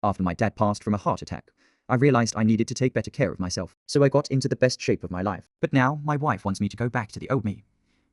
After my dad passed from a heart attack, I realized I needed to take better care of myself, so I got into the best shape of my life. But now, my wife wants me to go back to the old me,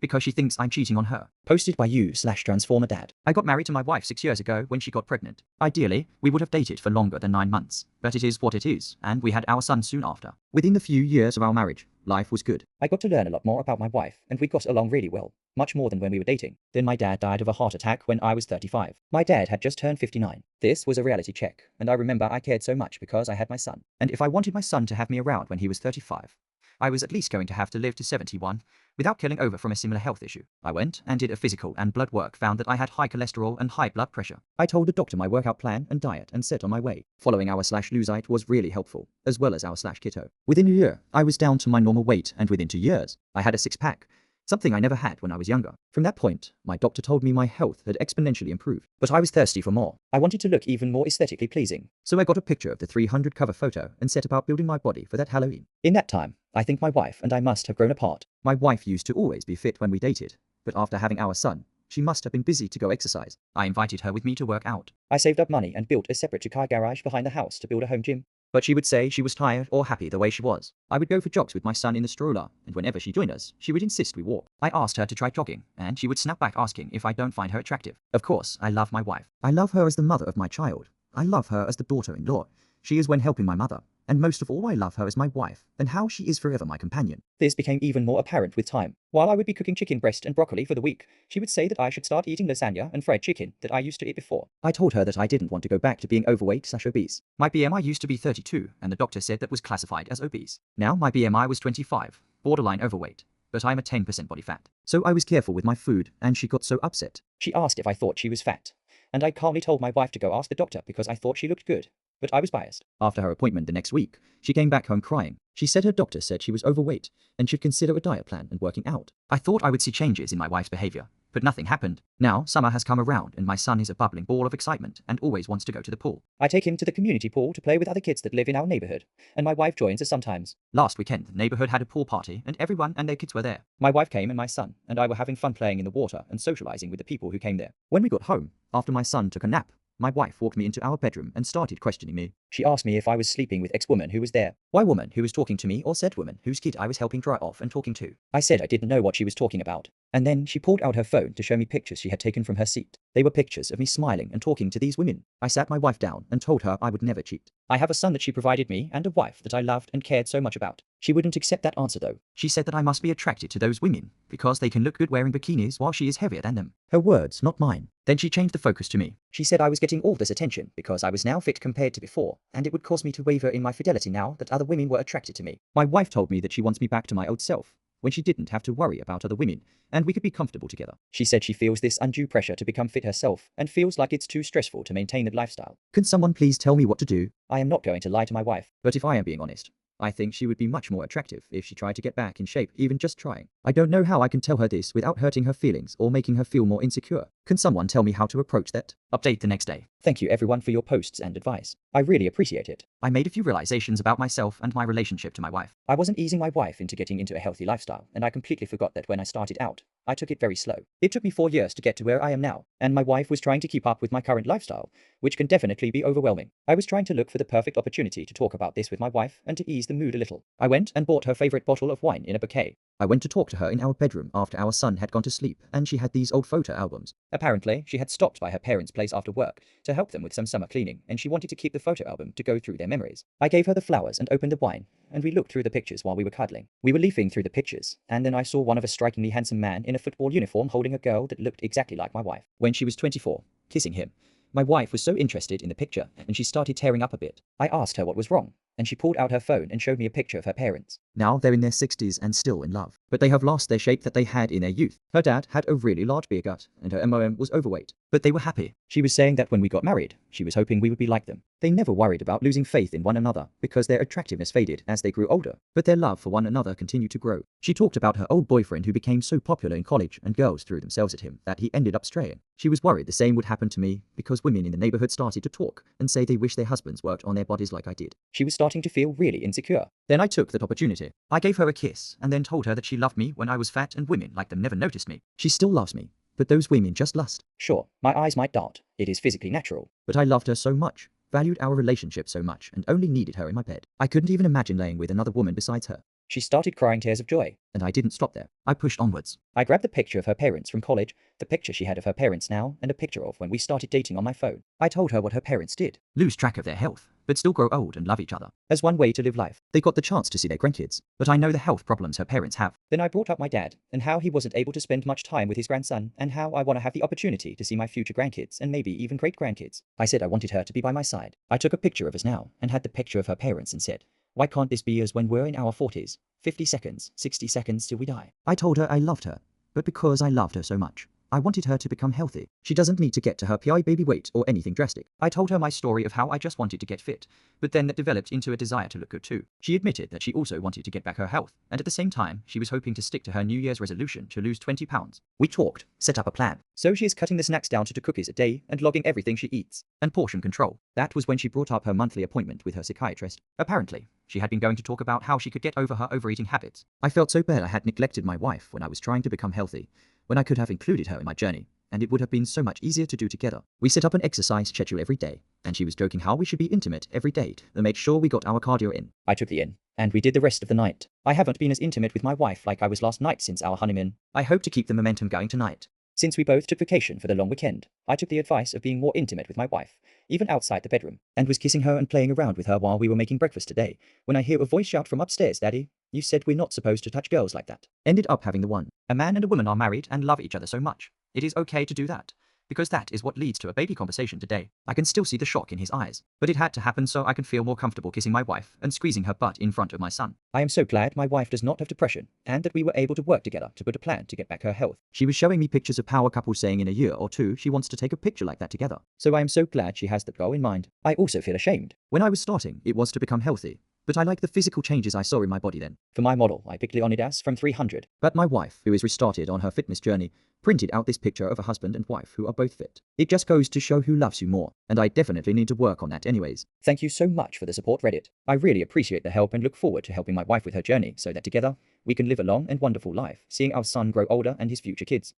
because she thinks I'm cheating on her. Posted by you/transformer dad. I got married to my wife 6 years ago when she got pregnant. Ideally, we would have dated for longer than 9 months, but it is what it is, and we had our son soon after. Within the few years of our marriage, life was good. I got to learn a lot more about my wife, and we got along really well, much more than when we were dating. Then my dad died of a heart attack when I was 35. My dad had just turned 59. This was a reality check, and I remember I cared so much because I had my son. And if I wanted my son to have me around when he was 35, I was at least going to have to live to 71 without killing over from a similar health issue. I went and did a physical and blood work, found that I had high cholesterol and high blood pressure. I told the doctor my workout plan and diet and set on my way. Following our/Losite was really helpful, as well as our/Keto. Within a year, I was down to my normal weight, and within 2 years, I had a six-pack. Something I never had when I was younger. From that point, my doctor told me my health had exponentially improved. But I was thirsty for more. I wanted to look even more aesthetically pleasing. So I got a picture of the 300 cover photo and set about building my body for that Halloween. In that time, I think my wife and I must have grown apart. My wife used to always be fit when we dated, but after having our son, she must have been busy to go exercise. I invited her with me to work out. I saved up money and built a separate car garage behind the house to build a home gym. But she would say she was tired or happy the way she was. I would go for jogs with my son in the stroller, and whenever she joined us, she would insist we walk. I asked her to try jogging, and she would snap back asking if I don't find her attractive. Of course, I love my wife. I love her as the mother of my child. I love her as the daughter-in-law. She is when helping my mother. And most of all, I love her as my wife, and how she is forever my companion. This became even more apparent with time. While I would be cooking chicken breast and broccoli for the week, she would say that I should start eating lasagna and fried chicken that I used to eat before. I told her that I didn't want to go back to being overweight/obese. My BMI used to be 32, and the doctor said that was classified as obese. Now my BMI was 25, borderline overweight, but I'm at 10% body fat. So I was careful with my food, and she got so upset. She asked if I thought she was fat, and I calmly told my wife to go ask the doctor because I thought she looked good. But I was biased. After her appointment the next week, she came back home crying. She said her doctor said she was overweight and should consider a diet plan and working out. I thought I would see changes in my wife's behavior, but nothing happened. Now summer has come around and my son is a bubbling ball of excitement and always wants to go to the pool. I take him to the community pool to play with other kids that live in our neighborhood, and my wife joins us sometimes. Last weekend, the neighborhood had a pool party and everyone and their kids were there. My wife came and my son and I were having fun playing in the water and socializing with the people who came there. When we got home, after my son took a nap, my wife walked me into our bedroom and started questioning me. She asked me if I was sleeping with ex-woman who was there. Why woman who was talking to me, or said woman whose kid I was helping dry off and talking to? I said I didn't know what she was talking about. And then she pulled out her phone to show me pictures she had taken from her seat. They were pictures of me smiling and talking to these women. I sat my wife down and told her I would never cheat. I have a son that she provided me and a wife that I loved and cared so much about. She wouldn't accept that answer though. She said that I must be attracted to those women because they can look good wearing bikinis while she is heavier than them. Her words, not mine. Then she changed the focus to me. She said I was getting all this attention because I was now fit compared to before, and it would cause me to waver in my fidelity now that other women were attracted to me. My wife told me that she wants me back to my old self, when she didn't have to worry about other women, and we could be comfortable together. She said she feels this undue pressure to become fit herself, and feels like it's too stressful to maintain that lifestyle. Can someone please tell me what to do? I am not going to lie to my wife, but if I am being honest, I think she would be much more attractive if she tried to get back in shape, even just trying. I don't know how I can tell her this without hurting her feelings or making her feel more insecure. Can someone tell me how to approach that? Update the next day. Thank you everyone for your posts and advice. I really appreciate it. I made a few realizations about myself and my relationship to my wife. I wasn't easing my wife into getting into a healthy lifestyle, and I completely forgot that when I started out, I took it very slow. It took me 4 years to get to where I am now, and my wife was trying to keep up with my current lifestyle, which can definitely be overwhelming. I was trying to look for the perfect opportunity to talk about this with my wife and to ease the mood a little. I went and bought her favorite bottle of wine in a bouquet. I went to talk to her in our bedroom after our son had gone to sleep, and she had these old photo albums. Apparently, she had stopped by her parents' place after work to help them with some summer cleaning, and she wanted to keep the photo album to go through their memories. I gave her the flowers and opened the wine, and we looked through the pictures while we were cuddling. We were leafing through the pictures, and then I saw one of a strikingly handsome man in a football uniform holding a girl that looked exactly like my wife. When she was 24, kissing him. My wife was so interested in the picture, and she started tearing up a bit. I asked her what was wrong, and she pulled out her phone and showed me a picture of her parents. Now they're in their 60s and still in love, but they have lost their shape that they had in their youth. Her dad had a really large beer gut, and her mom was overweight, but they were happy. She was saying that when we got married, she was hoping we would be like them. They never worried about losing faith in one another because their attractiveness faded as they grew older, but their love for one another continued to grow. She talked about her old boyfriend who became so popular in college and girls threw themselves at him that he ended up straying. She was worried the same would happen to me because women in the neighborhood started to talk and say they wish their husbands worked on their bodies like I did. She was starting to feel really insecure. Then I took that opportunity. I gave her a kiss and then told her that she loved me when I was fat and women like them never noticed me. She still loves me, but those women just lust. Sure, my eyes might dart. It is physically natural. But I loved her so much. valued our relationship so much and only needed her in my bed. I couldn't even imagine laying with another woman besides her. She started crying tears of joy, and I didn't stop there. I pushed onwards. I grabbed the picture of her parents from college, the picture she had of her parents now, and a picture of when we started dating on my phone. I told her what her parents did. Lose track of their health, but still grow old and love each other. As one way to live life. They got the chance to see their grandkids, but I know the health problems her parents have. Then I brought up my dad, and how he wasn't able to spend much time with his grandson, and how I want to have the opportunity to see my future grandkids and maybe even great-grandkids. I said I wanted her to be by my side. I took a picture of us now, and had the picture of her parents and said, why can't this be us when we're in our 40s? 50 seconds, 60 seconds till we die. I told her I loved her, but because I loved her so much, I wanted her to become healthy. She doesn't need to get to her PI baby weight or anything drastic. I told her my story of how I just wanted to get fit, but then that developed into a desire to look good too. She admitted that she also wanted to get back her health, and at the same time, she was hoping to stick to her New Year's resolution to lose 20 pounds. We talked, set up a plan. So she is cutting the snacks down to 2 cookies a day and logging everything she eats. And portion control. That was when she brought up her monthly appointment with her psychiatrist. Apparently, she had been going to talk about how she could get over her overeating habits. I felt so bad I had neglected my wife when I was trying to become healthy, when I could have included her in my journey, and it would have been so much easier to do together. We set up an exercise schedule every day, and she was joking how we should be intimate every day to make sure we got our cardio in. I took the in, and we did the rest of the night. I haven't been as intimate with my wife like I was last night since our honeymoon. I hope to keep the momentum going tonight. Since we both took vacation for the long weekend, I took the advice of being more intimate with my wife, even outside the bedroom, and was kissing her and playing around with her while we were making breakfast today, when I hear a voice shout from upstairs, Daddy, you said we're not supposed to touch girls like that. Ended up having the one. A man and a woman are married and love each other so much. It is okay to do that. Because that is what leads to a baby conversation today. I can still see the shock in his eyes, but it had to happen so I can feel more comfortable kissing my wife and squeezing her butt in front of my son. I am so glad my wife does not have depression, and that we were able to work together to put a plan to get back her health. She was showing me pictures of power couples saying in a year or two she wants to take a picture like that together. So I am so glad she has that goal in mind. I also feel ashamed. When I was starting, it was to become healthy, but I like the physical changes I saw in my body then. For my model, I picked Leonidas from 300. But my wife, who is restarted on her fitness journey, printed out this picture of a husband and wife who are both fit. It just goes to show who loves you more, and I definitely need to work on that anyways. Thank you so much for the support, Reddit. I really appreciate the help and look forward to helping my wife with her journey so that together, we can live a long and wonderful life, seeing our son grow older and his future kids.